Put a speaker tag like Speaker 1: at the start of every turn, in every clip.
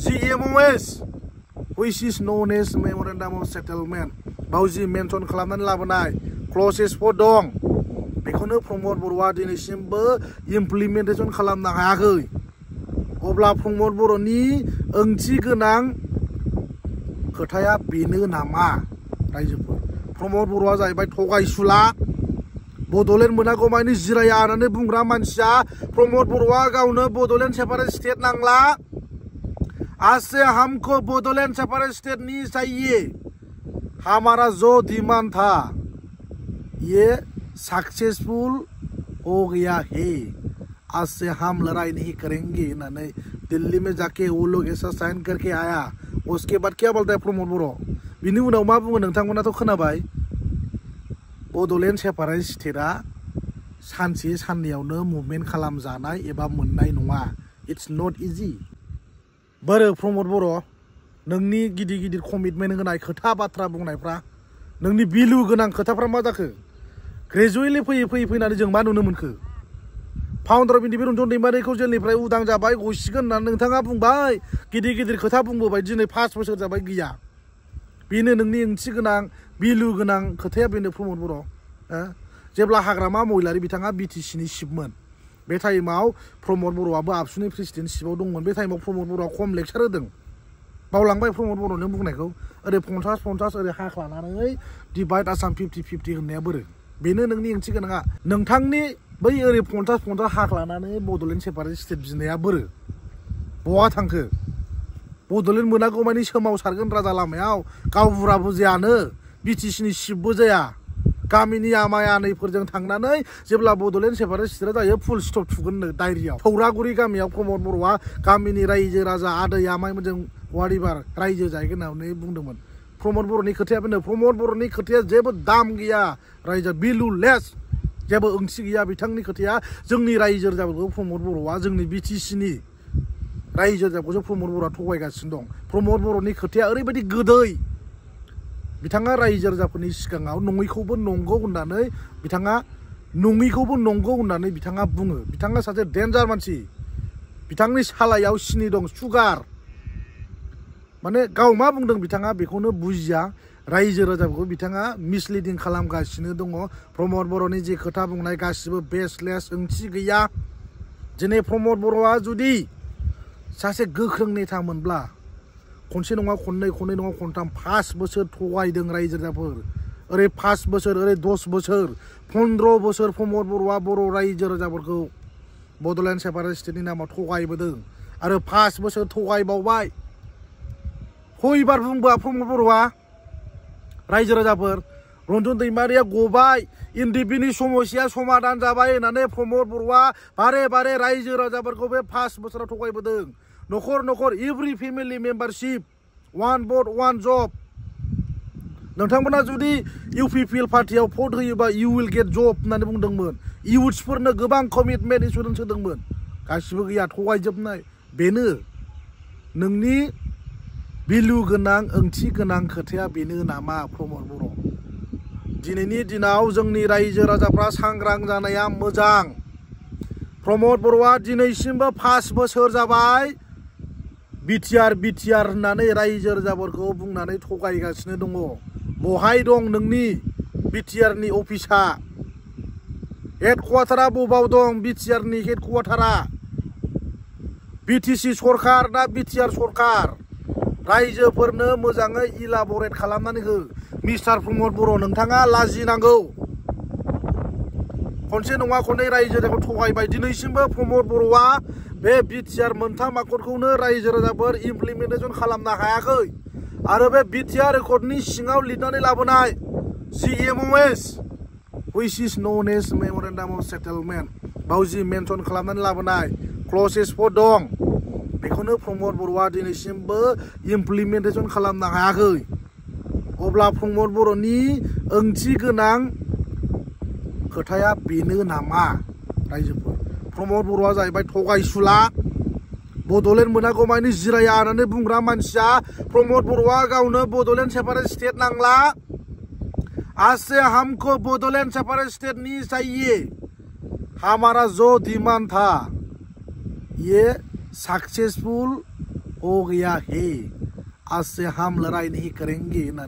Speaker 1: CMOS which is known as Memorandum of Settlement बावजि मेनसन खालामनानै लाबोनाय क्लसेसफोर दं बेखौनो प्रमद बर'आ दिनैसिमबो इमप्लिमेन्टेसन खालामनो हायाखै अब्ला प्रमद बर'नि ओंथि गोनां खोथाया बेनो नामा रायजोफोर प्रमद बर'आ जाहैबाय थगायसुला बड'लेण्ड मोनागौमानि जिराया होननानै बुंग्रा मानसिया प्रमद बर'आ गावनो बड'लेण्ड सेपारेट स्टेट नांला आज से हमको बडोलैंड सेपरेट स्टेट नहीं चाहिए हमारा जो डिमांड था ये सक्सेसफुल हो गया है आज से हम लड़ाई नहीं करेंगे ना दिल्ली में जाके वो लोग ऐसा साइन करके आया उसके बाद क्या बोलता है प्रमोद बर' बिनि उनाव मा बुङो नोंथांमोनाथ' खोनाबाय बड'लेण्ड सेपारेट स्टेटआ सानसे साननैयावनो मुभमेन्ट खालामजानाय एबा मोननाय नङा इट्स नट इजि बोरो प्रमद बर' नोंनि गिदिर गिदिर कमिटमेन्ट होनाय खोथा बाथ्रा बुंनायफ्रा नोंनि भेलु गोनां खोथाफ्रा मा जाखो ग्रेजुवेटलि फैनानै जों मा नुनो मोनखो फाउन्डार अफ इन्डिपेन्डेन्ट रन्जन दैमारिखौ जेलनिफ्राय उदां जाबाय गसिगोन होननानै नोंथाङा बुंबाय गिदिर गिदिर खोथा बुंबोबाय दिनै 5 बोसोर जाबाय गैया बेनो नोंनि ओंथि गोनां भेलु गोनां खोथाया बेनो प्रमद बर' जेब्ला हाग्रामा महिलारि बिथाङा बिटिसिनि चिफमोन बे टाइमाव प्रमद बर'आबो आबसुनि प्रेसिडेन्ट चिफआव दंमोन बे टाइमाव प्रमद बर'आ खम लेक्चार होदों बावलांबाय प्रमद बर' नों बुंनायखौ ओरै 50-50 ओरै हाख्लानानै डिभाइड आसाम 50-50 होननाया बोरो बेनो नोंनि ओंथि गोनाङा नोंथांनि बै ओरै 50-50 हाख्लानानै बड'लेण्ड सेपारेट स्टेट बिनाया बोरो बहा थांखो बड'लेण्ड मोनागौमानि सोमावसारगोन राजा लामायाव गावबुराबो जायानो बिटिसिनि चिफबो जाया गामिनि आमाय आनैफोरजों थांनानै जेब्ला बड'लेण्ड सेपारेट स्टेटआ जायो फुल स्टप थुगोननो डायरियाव सौरागुरि गामियाव प्रमद बर'आ गामिनि रायजो राजा आदै आमायमोनजों वारिबार रायजो जाहैगोन होननानै बुंदोंमोन प्रमद बर'नि खोथाया बेनो प्रमद बर'नि खोथाया जेबो दाम गैया रायजो भेलुलेस जेबो ओंथि गैया बिथांनि खोथाया जोंनि रायजो राजाफोरखौ प्रमद बर'आ जोंनि बिटिसिनि रायजो राजाखौसो प्रमद बर'आ थगायगासिनो दं प्रमद बर'नि खोथाया ओरैबायदि गोदै बिथाङा रायजो राजाफोरनि सिगाङाव नङैखौबो नंगौ होननानै बिथाङा नङैखौबो नंगौ होननानै बिथाङा बुङो बिथाङा सासे डेन्जार मानसि बिथांनि सालायाव सिनि दं सुगार माने गाव मा बुंदों बिथाङा बेखौनो बुजिया रायजो राजाफोरखौ बिथाङा मिसलिडिं खालामगासिनो दङ प्रमद बर'नि जे खोथा बुंनाय गासिबो बेसलेस ओंथि गैया दिनै प्रमद बर'आ जुदि सासे गोख्रों नेता मोनब्ला खनसे नङा खननै नङा खनथाम 5 बोसोर थगायदों रायजो राजाफोर ओरै 5 बोसोर ओरै 10 बोसोर 15 बोसोर प्रमद बर'आ बर' रायजो राजाफोरखौ बड'लेण्ड सेपारेट स्टेटनि नामाव थगायबोदों आरो 5 बोसोर थगायबावबाय फैबार बुंबा प्रमद बर'आ रायजो राजाफोर रन्जन दैमारिया गबाय इन्दिबिनि समस्या समाधान जाबाय होननानै प्रमद बर'आ बारे बारे रायजो राजाफोरखौ बे 5 बोसोराव थगायबोदों न'खर न'खर एभ्रि फेमिलि मेम्बारशिप 1 भट 1 जब नोंथांमोना जुदि इउपिपिएल पार्टियाव भट होयोबा इउ विल गेट जब होननानै बुंदोंमोन इउथ्सफोरनो गोबां कमिटमेन्ट इन्सुरेन्स होदोंमोन गासिबो गैया थगायजोबनाय बेनो नोंनि भेलु गोनां ओंथि गोनां खोथाया बेनो नामा प्रमद बर' दिनैनि दिनाव जोंनि रायजो राजाफ्रा सांग्रां जानाया मोजां प्रमद बर'आ दिनैसिमबो 5 बोसोर जाबाय बिटिआर होननानै रायजो राजाफोरखौ बुंनानै थगायगासिनो दङ बहाय दं नोंनि बिटिआरनि अफिसा हेडक्वार्टारा बबाव दं बिटिआरनि हेडक्वार्टारा बिटिसि सरकार ना बिटिआर सरकार रायजोफोरनो मोजाङै इलाबरेट खालामनानै हो मिस्टार प्रमद बर' नोंथाङा लाजिनांगौ खनसे नङा खननै रायजो राजाखौ थगायबाय दिनैसिमबो प्रमद बर'आ बे बिटिआर मोनथाम आखदखौनो रायजो राजाफोर इमप्लिमेन्टेसन खालामनो हायाखै आरो बे बिटिआर रेकर्डनि सिङाव लिरनानै लाबोनाय CMOS which is known as Memorandum of Settlement बावजि मेनसन खालामनानै लाबोनाय क्लसेसफोर दं बेखौनो प्रमद बर'आ दिनैसिमबो इमप्लिमेन्टेसन खालामनो हायाखै अब्ला प्रमद बर'नि ओंथि गोनां खोथाया बेनो नामा रायजोफोर प्रमद बर'आ जाहैबाय थगायसुला बड'लेण्ड मोनागौमानि जिराया होननानै बुंग्रा मानसिया प्रमद बर'आ गावनो बड'लेण्ड सेपारेट स्टेट नांला आज से हमको बडोलैंड सेपरेट स्टेट नहीं चाहिए हमारा जो डिमांड था ये सक्सेसफुल हो गया है, आज से हम लड़ाई नहीं करेंगे ना।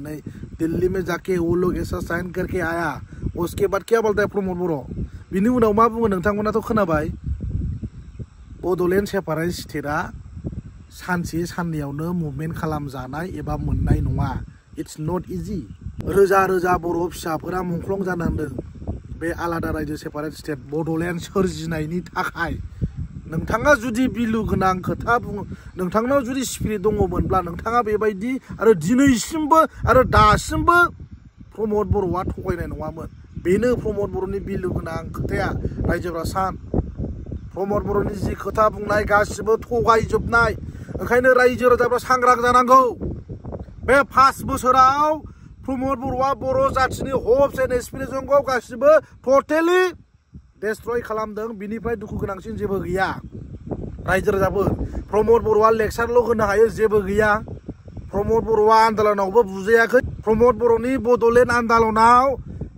Speaker 1: दिल्ली में जाके वो लोग ऐसा साइन करके आया, उसके बाद क्या बोलता है प्रमोद बर' बिनि उनाव मा बुङो नोंथांमोनाथ' खोनाबाय बड'लेण्ड सेपारेट स्टेटआ सानसे साननैयावनो मुभमेन्ट खालामजानाय एबा मोननाय नङा। It's not easy. रोजा रोजा बर' फिसाफोरा मुंख्लं जानांदों बे आलादा रायजो सेपारेट स्टेट बड'लेण्ड सोरजिनायनि थाखाय। नोंथाङा जुदि बिलु गोनां खोथा बुङो, नोंथांनाव जुदि स्पिरिट दङमोनब्ला नोंथाङा बेबायदि आरो दिनैसिमबो आरो दासिमबो प्रमोद बर'आ थगायनाय नङामोन। बेनो प्रमोद बर'नि बिलु गोनां खोथाया। रायजोफ्रा सान प्रमोद बर'नि जि खोथा बुंनाय गासिबो थगायजोबनाय। ओंखायनो रायजो राजाफ्रा सांग्रां जानांगौ। बे 5 बोसोराव प्रमोद बर'आ बर' जाथिनि हप्स एन्ड एसपिरेसनखौ गासिबो टटेलि डेस्ट्रय खालामदों। बिनिफ्राय दुखु गोनांसिन जेबो गैया। रायजो राजाफोर प्रमोद बर'आ लेक्सारल' होनो हायो, जेबो गैया। प्रमोद बर'आ आन्दलनावबो बुजायाखै। प्रमोद बर'नि बड'लेण्ड आन्दलनाव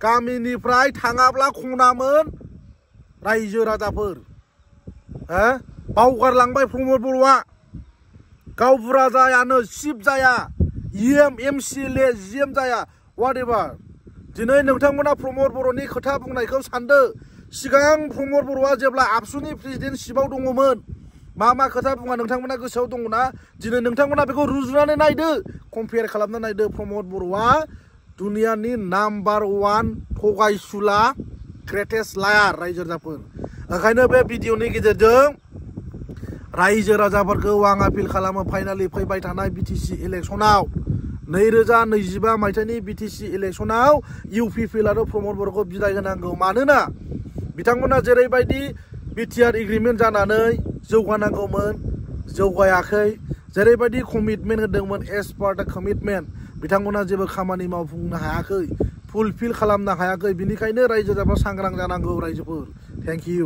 Speaker 1: गामिनिफ्राय थाङाब्ला खनामोन रायजो राजाफोर। बावगारलांबाय प्रमोद बर'आ। गावबुरा जायानो, चिफ जाया, MCLA GM जाया, वाट एभार। दिनै नोंथांमोना प्रमोद बर'नि खोथा बुंनायखौ सानदो। सिगां प्रमोद बर'आ जेब्ला आबसुनि प्रेसिडेन्टशिपआव दङमोन मा खोथा बुङा नोंथांमोना गोसोआव दङना? दिनै नोंथांमोना बेखौ रुजुनानै नायदो, कम्पेयार खालामना नायदो। प्रमोद बर'आ दुनियानि नाम्बार 1 थगायसुला, ग्रेटेस्ट लायार रायजो राजाफोर। ओंखायनो बे भिडिअनि गेजेरजों रायजो राजाफोरखौ आं आपिल खालामो, फाइनालि फैबाय थानाय BTC इलेक्सनाव 2025 मायथाइनि BTC इलेक्सनाव UPPL आरो प्रमोद बर'खौ बिदाय होनांगौ। मानोना बिथांमोना जेरैबायदि BTR एग्रिमेन्ट जानानै जौगानांगौमोन, जौगायाखै। जेरैबायदि कमिटमेन्ट होदोंमोन, एज पार द कमिटमेन्ट बिथांमोना जेबो खामानि मावफुंनो हायाखै, फुलफिल खालामनो हायाखै। बिनिखायनो रायजो राजाफ्रा सांग्रां जानांगौ रायजोफोर। Thank you.